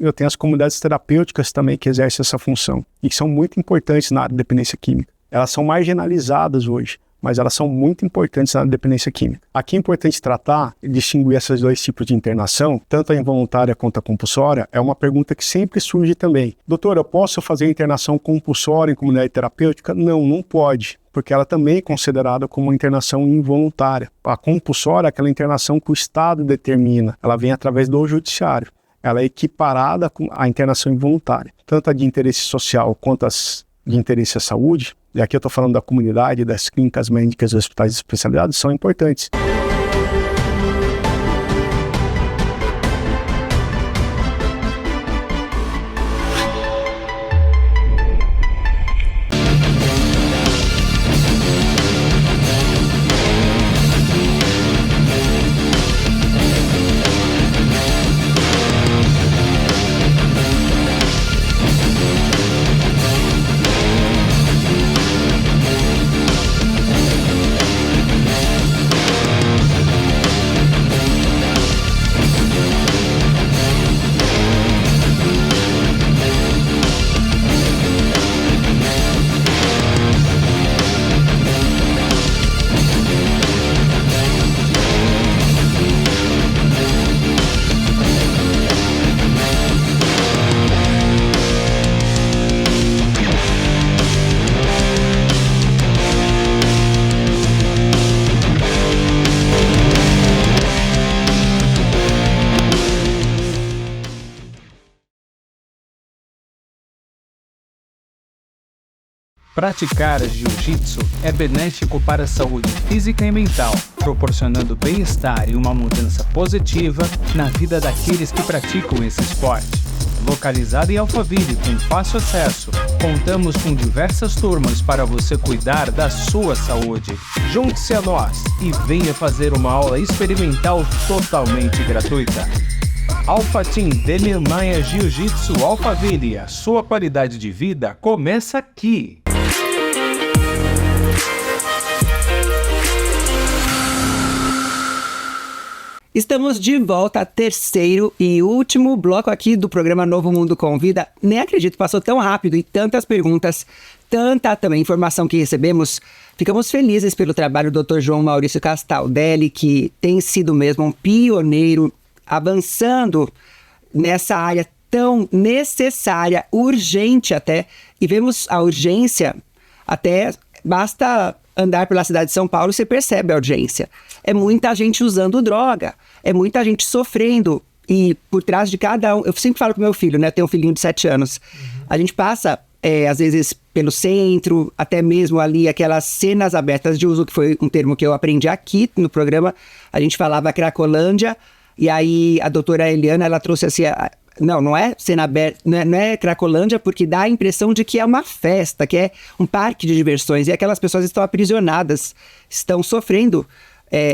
eu tenho as comunidades terapêuticas também que exercem essa função e que são muito importantes na área de dependência química. Elas são marginalizadas hoje, mas elas são muito importantes na área de dependência química. Aqui é importante tratar e distinguir esses dois tipos de internação, tanto a involuntária quanto a compulsória. É uma pergunta que sempre surge também. Doutor, eu posso fazer internação compulsória em comunidade terapêutica? Não pode, porque ela também é considerada como uma internação involuntária. A compulsória é aquela internação que o Estado determina, ela vem através do judiciário. Ela é equiparada à internação involuntária, tanto a de interesse social quanto as de interesse à saúde, e aqui eu estou falando da comunidade, das clínicas médicas e hospitais especializados, são importantes. Praticar jiu-jitsu é benéfico para a saúde física e mental, proporcionando bem-estar e uma mudança positiva na vida daqueles que praticam esse esporte. Localizado em Alphaville com fácil acesso, contamos com diversas turmas para você cuidar da sua saúde. Junte-se a nós e venha fazer uma aula experimental totalmente gratuita. Alpha Team Demian Maia Jiu-Jitsu Alphaville, a sua qualidade de vida começa aqui. Estamos de volta ao terceiro e último bloco aqui do programa Novo Mundo Convida. Nem acredito, passou tão rápido e tantas perguntas, tanta também informação que recebemos. Ficamos felizes pelo trabalho do Dr. João Maurício Castaldelli, que tem sido mesmo um pioneiro, avançando nessa área tão necessária, urgente até. E vemos a urgência, até basta andar pela cidade de São Paulo e você percebe a urgência. É muita gente usando droga, é muita gente sofrendo. E por trás de cada um, eu sempre falo com meu filho, né? Eu tenho um filhinho de 7 anos. A gente passa, às vezes, pelo centro, até mesmo ali aquelas cenas abertas de uso, que foi um termo que eu aprendi aqui no programa. A gente falava Cracolândia, e aí a doutora Eliana, ela trouxe assim... Não é cena aberta, não é Cracolândia, porque dá a impressão de que é uma festa, que é um parque de diversões, e aquelas pessoas estão aprisionadas, estão sofrendo.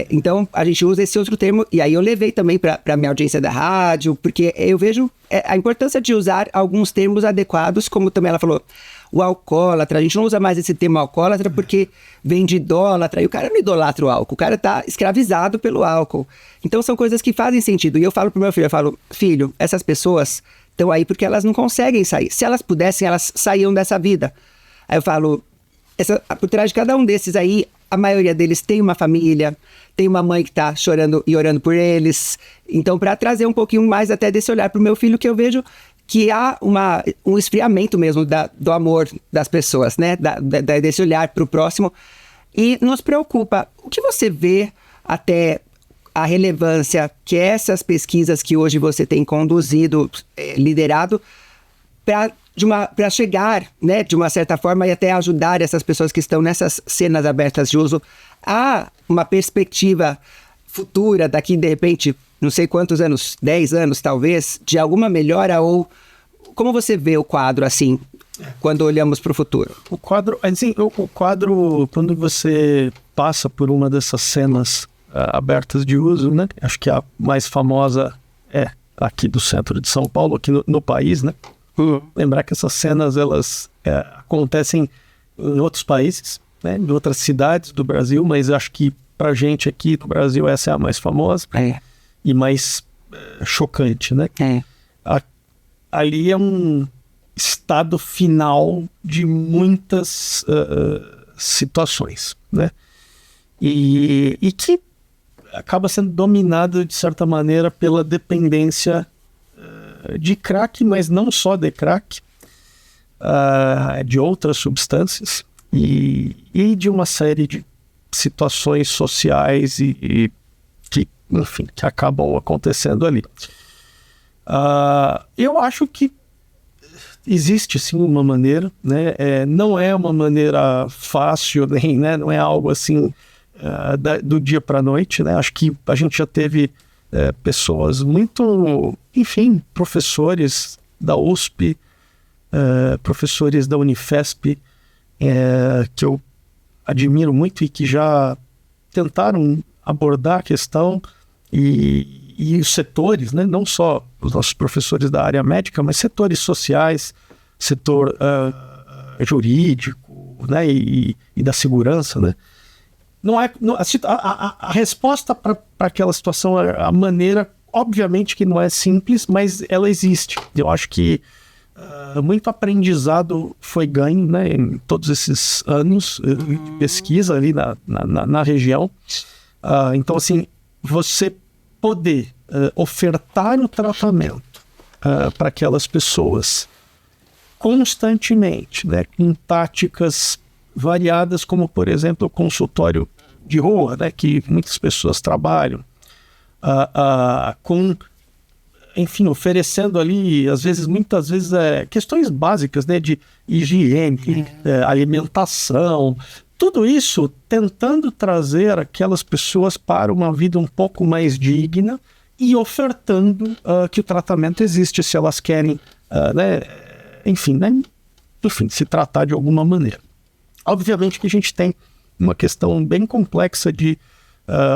Então a gente usa esse outro termo, e aí eu levei também para a minha audiência da rádio, porque eu vejo a importância de usar alguns termos adequados, como também ela falou, o alcoólatra. A gente não usa mais esse termo alcoólatra porque vem de idólatra, e o cara não idolatra o álcool, o cara tá escravizado pelo álcool. Então são coisas que fazem sentido. E eu falo pro meu filho, filho, essas pessoas estão aí porque elas não conseguem sair. Se elas pudessem, elas saíam dessa vida. Aí eu falo, por trás de cada um desses aí, a maioria deles tem uma família, tem uma mãe que tá chorando e orando por eles. Então, para trazer um pouquinho mais até desse olhar pro meu filho, que eu vejo que há um esfriamento mesmo do amor das pessoas, né? Desse olhar pro próximo. E nos preocupa. O que você vê até a relevância que essas pesquisas que hoje você tem conduzido, liderado, para chegar, né, de uma certa forma, e até ajudar essas pessoas que estão nessas cenas abertas de uso a uma perspectiva futura, daqui de repente, não sei quantos anos, 10 anos talvez, de alguma melhora? Ou como você vê o quadro assim, quando olhamos para o futuro? O quadro, assim, quando você passa por uma dessas cenas abertas de uso, né? Acho que a mais famosa é aqui do centro de São Paulo, aqui no país, né? Lembrar que essas cenas, elas acontecem em outros países, né? Em outras cidades do Brasil, mas acho que pra gente aqui no Brasil essa é a mais famosa e mais chocante, né? Ali é um estado final de muitas situações, né? E que acaba sendo dominado, de certa maneira, pela dependência de crack, mas não só de crack, de outras substâncias e de uma série de situações sociais e que, enfim, que acabam acontecendo ali. Eu acho que existe sim uma maneira, né? Não é uma maneira fácil, nem, né? Não é algo assim do dia para a noite, né? Acho que a gente já teve pessoas muito, enfim, professores da USP, professores da Unifesp, que eu admiro muito e que já tentaram abordar a questão, e os setores, né? Não só os nossos professores da área médica, mas setores sociais, setor jurídico, né? E da segurança, né? A resposta para aquela situação, a maneira, obviamente que não é simples, mas ela existe. Eu acho que muito aprendizado foi ganho, né, em todos esses anos de pesquisa ali na região. Então, assim, você poder ofertar o tratamento para aquelas pessoas constantemente, né, com táticas variadas, como, por exemplo, o consultório de rua, né, que muitas pessoas trabalham, com enfim, oferecendo ali, muitas vezes, questões básicas, né, de higiene, alimentação, tudo isso tentando trazer aquelas pessoas para uma vida um pouco mais digna e ofertando que o tratamento existe se elas querem, enfim, se tratar de alguma maneira. Obviamente que a gente tem uma questão bem complexa de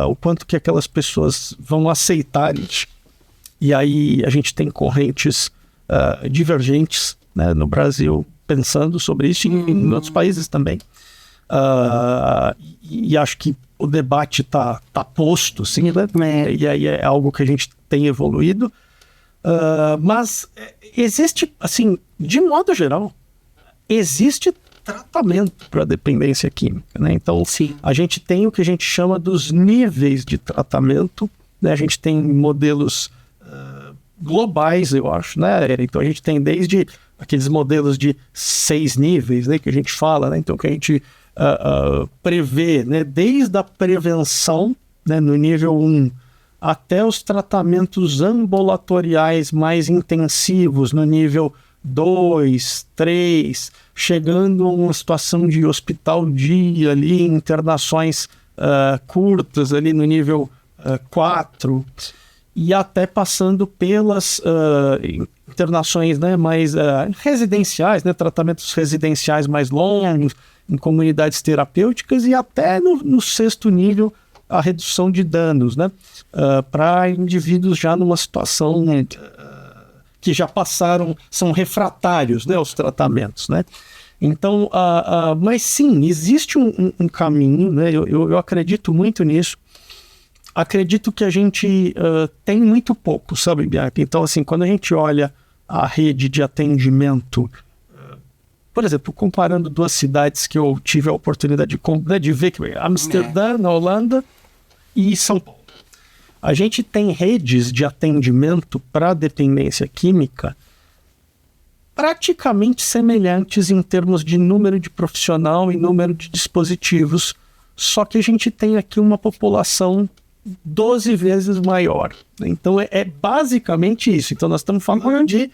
o quanto que aquelas pessoas vão aceitar isso. E aí a gente tem correntes divergentes, né, no Brasil pensando sobre isso e em outros países também. E acho que o debate tá posto, sim, né? E aí é algo que a gente tem evoluído. Mas existe, assim, de modo geral, existe tratamento para dependência química, né? Então, sim, a gente tem o que a gente chama dos níveis de tratamento, né? A gente tem modelos globais, eu acho, né? Então a gente tem desde aqueles modelos de 6 níveis, né, que a gente fala, né? Então que a gente prevê, né, desde a prevenção, né, no nível 1, até os tratamentos ambulatoriais mais intensivos no nível 2, 3, chegando a uma situação de hospital dia ali, internações curtas ali no nível 4, e até passando pelas internações, né, mais residenciais, né, tratamentos residenciais mais longos, em comunidades terapêuticas, e até no 6º nível a redução de danos, né, para indivíduos já numa situação que já passaram, são refratários, né, aos tratamentos, né. Então, mas sim, existe um caminho, né, eu acredito muito nisso. Acredito que a gente tem muito pouco, sabe, Bianca? Então, assim, quando a gente olha a rede de atendimento, por exemplo, comparando 2 cidades que eu tive a oportunidade de ver, que é Amsterdã, na Holanda, e São Paulo. A gente tem redes de atendimento para dependência química praticamente semelhantes em termos de número de profissional e número de dispositivos, só que a gente tem aqui uma população 12 vezes maior. Então é basicamente isso. Então nós estamos falando de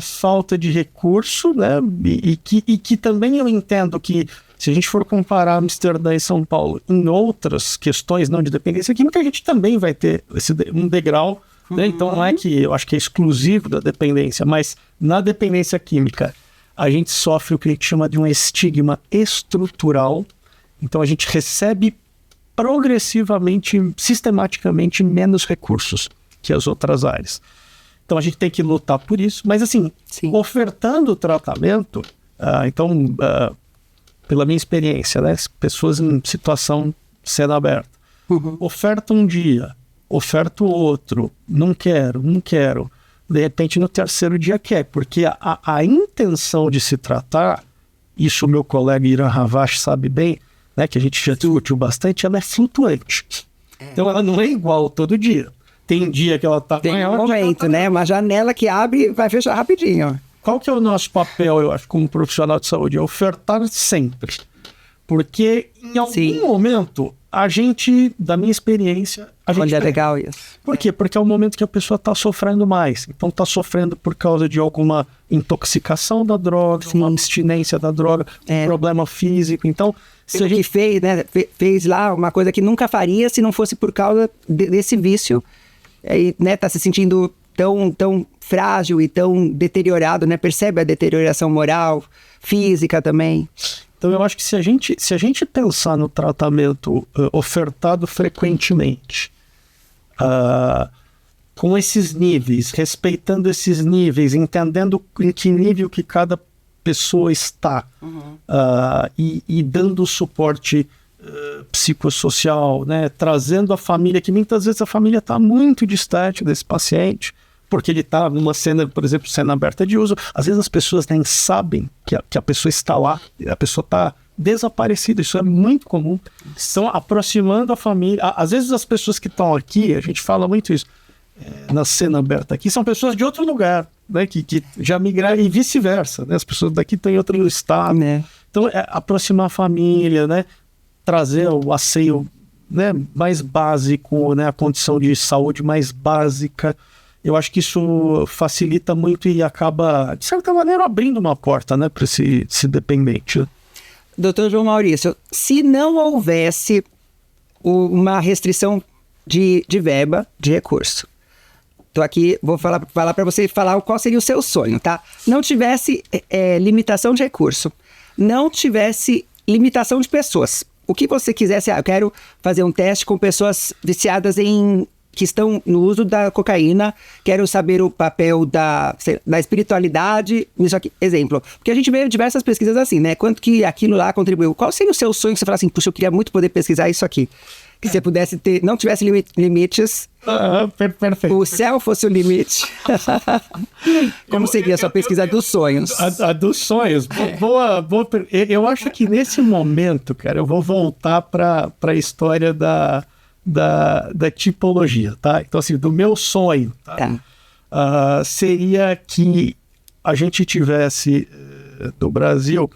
falta de recurso, né? E que também eu entendo que se a gente for comparar Amsterdã e São Paulo em outras questões não de dependência química, a gente também vai ter um degrau, né? Então não é que eu acho que é exclusivo da dependência, mas na dependência química a gente sofre o que a gente chama de um estigma estrutural. Então a gente recebe progressivamente, sistematicamente, menos recursos que as outras áreas. Então a gente tem que lutar por isso, mas assim, sim, ofertando o tratamento, pela minha experiência, né, pessoas em situação sendo aberta, oferta um dia, oferta o outro, não quero, de repente no 3º dia quer, porque a intenção de se tratar, isso o meu colega Iran Ravache sabe bem, né, que a gente já discutiu bastante, ela é flutuante. Então ela não é igual todo dia. Tem dia que ela está... Tem um momento, né? Uma janela que abre e vai fechar rapidinho. Qual que é o nosso papel, eu acho, como profissional de saúde? É ofertar sempre. Porque em algum momento, a gente, da minha experiência... Onde é legal isso. Por quê? Porque é o momento que a pessoa está sofrendo mais. Então está sofrendo por causa de alguma intoxicação da droga, uma abstinência da droga, um problema físico. Então... Se a gente fez, né, fez lá uma coisa que nunca faria se não fosse por causa desse vício, aí, né, tá se sentindo tão frágil e tão deteriorado, né, percebe a deterioração moral, física também. Então eu acho que se a gente pensar no tratamento ofertado frequentemente, com esses níveis, respeitando esses níveis, entendendo em que nível que cada pessoa está, e dando o suporte psicossocial, né, trazendo a família, que muitas vezes a família está muito distante desse paciente, porque ele está numa cena, por exemplo, cena aberta de uso. Às vezes as pessoas nem sabem que a pessoa está lá, a pessoa está desaparecida, isso é muito comum. Estão aproximando a família. Às vezes as pessoas que estão aqui, a gente fala muito isso, na cena aberta aqui, são pessoas de outro lugar, né, que já migraram e vice-versa, né, as pessoas daqui estão em outro estado, né. Então aproximar a família, né, trazer o asseio, né, mais básico, né, a condição de saúde mais básica, eu acho que isso facilita muito e acaba, de certa maneira, abrindo uma porta, né, para esse dependente. Doutor João Maurício, se não houvesse uma restrição de verba, de recurso, tô aqui, vou falar para você falar qual seria o seu sonho, tá? Não tivesse limitação de recurso, não tivesse limitação de pessoas. O que você quisesse, eu quero fazer um teste com pessoas viciadas que estão no uso da cocaína, quero saber o papel da espiritualidade, isso aqui, exemplo. Porque a gente vê diversas pesquisas assim, né? Quanto que aquilo lá contribuiu? Qual seria o seu sonho que você fala assim, puxa, eu queria muito poder pesquisar isso aqui? Que você pudesse ter, não tivesse limites, Perfeito. o céu fosse o limite. Como seria a sua pesquisa dos sonhos? A dos sonhos. Eu acho que nesse momento, cara, eu vou voltar para a história da tipologia, tá? Então, assim, do meu sonho, tá? Seria que a gente tivesse no Brasil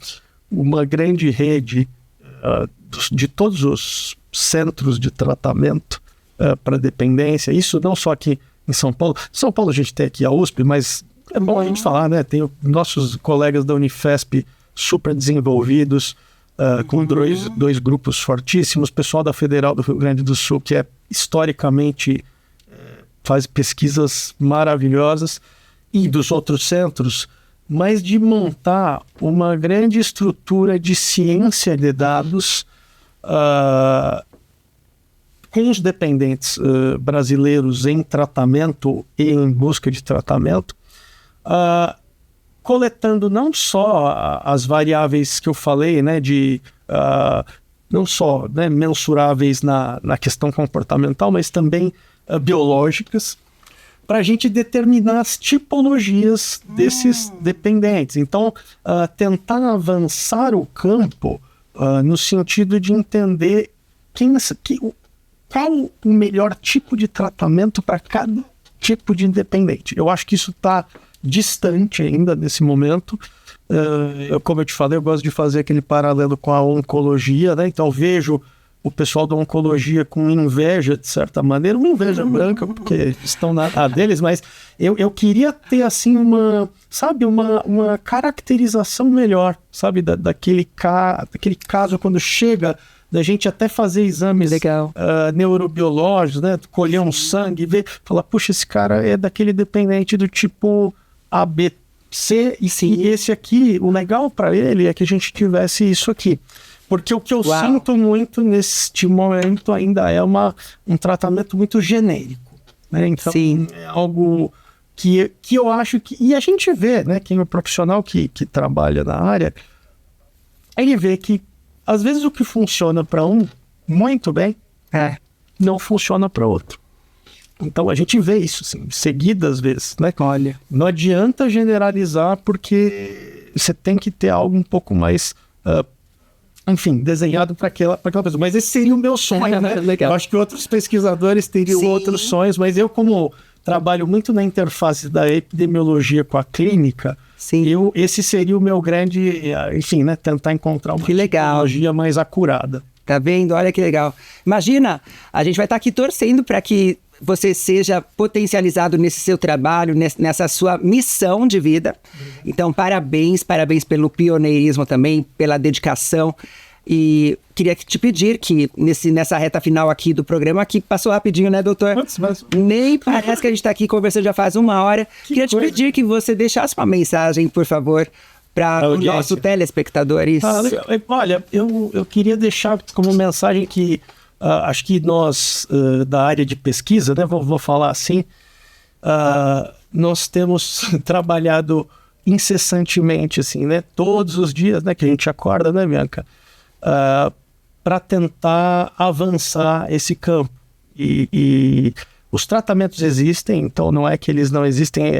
uma grande rede de todos os centros de tratamento para dependência. Isso não só aqui em São Paulo. Em São Paulo a gente tem aqui a USP, mas é bom a gente falar, né? Tem nossos colegas da Unifesp super desenvolvidos, com dois grupos fortíssimos, pessoal da Federal do Rio Grande do Sul, que historicamente faz pesquisas maravilhosas, e dos outros centros, mas de montar uma grande estrutura de ciência de dados com os dependentes brasileiros em tratamento e em busca de tratamento, coletando não só as variáveis que eu falei, né, não só, né, mensuráveis na questão comportamental, mas também biológicas, para a gente determinar as tipologias desses dependentes. Então, tentar avançar o campo no sentido de entender qual o melhor tipo de tratamento para cada tipo de independente. Eu acho que isso está distante ainda nesse momento. Como eu te falei, eu gosto de fazer aquele paralelo com a oncologia, né? Então eu vejo o pessoal da oncologia com inveja, de certa maneira, uma inveja branca, porque estão na deles, mas eu queria ter, assim, uma caracterização melhor, sabe, daquele caso, quando chega, da gente até fazer exames neurobiológicos, né, colher um sangue, ver, falar, puxa, esse cara é daquele dependente do tipo A, B, C, e esse aqui, o legal para ele é que a gente tivesse isso aqui. Porque o que eu sinto muito neste momento ainda é um tratamento muito genérico, né? Então, é algo que eu acho que... E a gente vê, né? Quem é o profissional que trabalha na área, ele vê que, às vezes, o que funciona para um muito bem, não funciona para outro. Então, a gente vê isso, assim, seguidas vezes, né? Olha. Não adianta generalizar, porque você tem que ter algo um pouco mais... enfim, desenhado para aquela pessoa. Mas esse seria o meu sonho, né? Legal. Eu acho que outros pesquisadores teriam outros sonhos, mas eu, como trabalho muito na interface da epidemiologia com a clínica, esse seria o meu grande, enfim, né? Tentar encontrar uma epidemiologia mais acurada. Tá vendo? Olha que legal. Imagina, a gente vai estar aqui torcendo para que você seja potencializado nesse seu trabalho, nessa sua missão de vida. Então, parabéns pelo pioneirismo também, pela dedicação. E queria te pedir que, nessa reta final aqui do programa, que passou rapidinho, né, doutor? Nem parece que a gente está aqui conversando já faz 1 hora. Queria te pedir que você deixasse uma mensagem, por favor, para o nosso telespectador. Olha, eu queria deixar como mensagem que acho que nós, da área de pesquisa, né, vou falar assim, nós temos trabalhado incessantemente, assim, né, todos os dias, né, que a gente acorda, né, Bianca, para tentar avançar esse campo. E os tratamentos existem, então não é que eles não existem,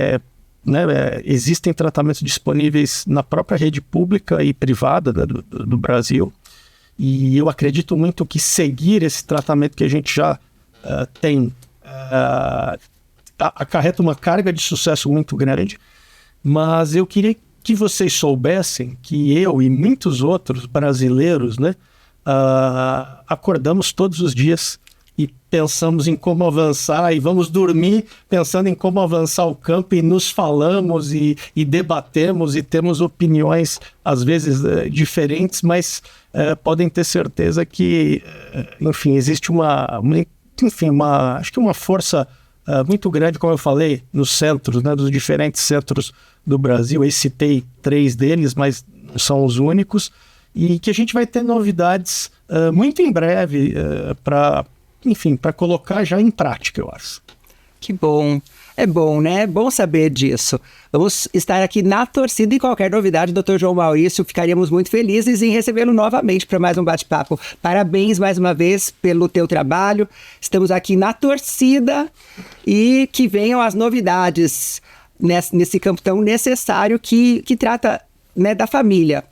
existem tratamentos disponíveis na própria rede pública e privada, né, do Brasil. E eu acredito muito que seguir esse tratamento que a gente já tem acarreta uma carga de sucesso muito grande, mas eu queria que vocês soubessem que eu e muitos outros brasileiros, né, acordamos todos os dias e pensamos em como avançar, e vamos dormir pensando em como avançar o campo, e nos falamos e debatemos e temos opiniões às vezes diferentes, mas podem ter certeza que, enfim, existe acho que uma força muito grande, como eu falei, nos centros, né, dos diferentes centros do Brasil. Eu citei 3 deles, mas não são os únicos, e que a gente vai ter novidades muito em breve para colocar já em prática, eu acho. Que bom. É bom, né? É bom saber disso. Vamos estar aqui na torcida, e qualquer novidade, Dr. João Maurício, ficaríamos muito felizes em recebê-lo novamente para mais um bate-papo. Parabéns mais uma vez pelo teu trabalho. Estamos aqui na torcida, e que venham as novidades nesse campo tão necessário que trata, né, da família.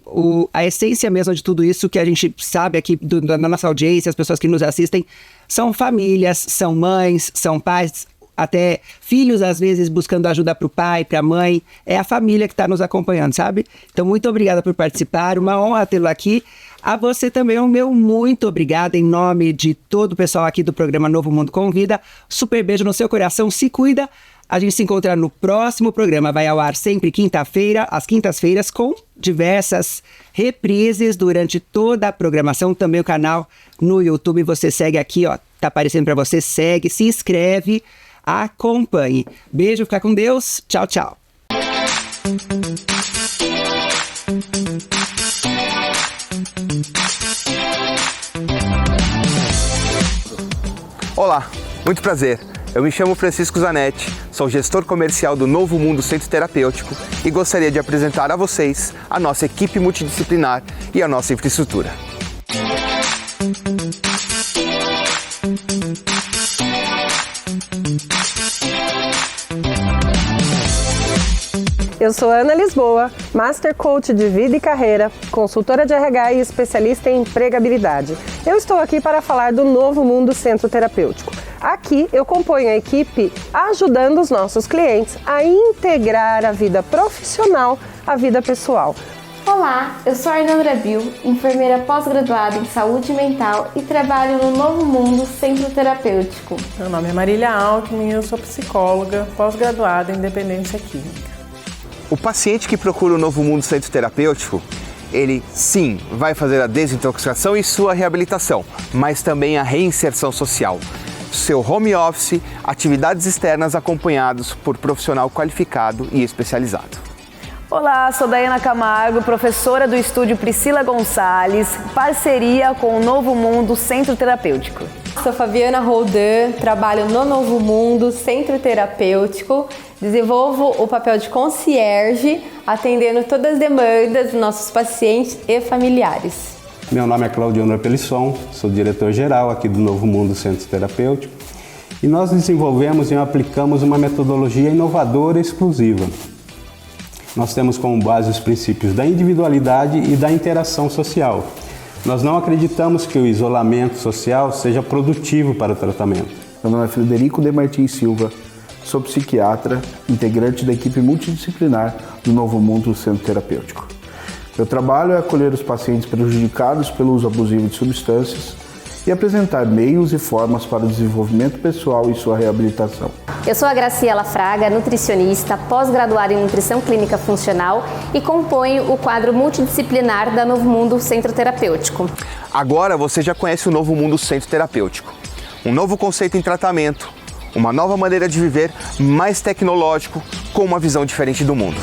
A essência mesmo de tudo isso que a gente sabe aqui da nossa audiência, as pessoas que nos assistem, são famílias, são mães, são pais, até filhos, às vezes, buscando ajuda para o pai, para a mãe. É a família que está nos acompanhando, sabe? Então, muito obrigada por participar. Uma honra tê-lo aqui. A você também, o meu muito obrigado em nome de todo o pessoal aqui do programa Novo Mundo Convida. Super beijo no seu coração. Se cuida. A gente se encontra no próximo programa. Vai ao ar sempre quinta-feira, às quintas-feiras, com diversas reprises durante toda a programação. Também o canal no YouTube. Você segue aqui, ó. Tá aparecendo para você. Segue, se inscreve. Acompanhe. Beijo, fica com Deus. Tchau, tchau. Olá, muito prazer. Eu me chamo Francisco Zanetti, sou gestor comercial do Novo Mundo Centro Terapêutico e gostaria de apresentar a vocês a nossa equipe multidisciplinar e a nossa infraestrutura. Eu sou Ana Lisboa, Master Coach de Vida e Carreira, consultora de RH e especialista em empregabilidade. Eu estou aqui para falar do Novo Mundo Centro Terapêutico. Aqui eu componho a equipe ajudando os nossos clientes a integrar a vida profissional à vida pessoal. Olá, eu sou a Arnandra Bill, enfermeira pós-graduada em saúde mental e trabalho no Novo Mundo Centro Terapêutico. Meu nome é Marília Alckmin e eu sou psicóloga pós-graduada em dependência química. O paciente que procura o Novo Mundo Centro Terapêutico, ele sim vai fazer a desintoxicação e sua reabilitação, mas também a reinserção social. Seu home office, atividades externas acompanhados por profissional qualificado e especializado. Olá, sou Daiana Camargo, professora do Estúdio Priscila Gonçalves, parceria com o Novo Mundo Centro Terapêutico. Sou Fabiana Roldan, trabalho no Novo Mundo Centro Terapêutico, desenvolvo o papel de concierge, atendendo todas as demandas dos nossos pacientes e familiares. Meu nome é Claudiano Pelisson, sou diretor-geral aqui do Novo Mundo Centro Terapêutico e nós desenvolvemos e aplicamos uma metodologia inovadora e exclusiva. Nós temos como base os princípios da individualidade e da interação social. Nós não acreditamos que o isolamento social seja produtivo para o tratamento. Meu nome é Frederico de Martins Silva, sou psiquiatra, integrante da equipe multidisciplinar do Novo Mundo Centro Terapêutico. Meu trabalho é acolher os pacientes prejudicados pelo uso abusivo de substâncias e apresentar meios e formas para o desenvolvimento pessoal e sua reabilitação. Eu sou a Graciela Fraga, nutricionista, pós-graduada em Nutrição Clínica Funcional e componho o quadro multidisciplinar da Novo Mundo Centro Terapêutico. Agora você já conhece o Novo Mundo Centro Terapêutico. Um novo conceito em tratamento, uma nova maneira de viver, mais tecnológico, com uma visão diferente do mundo.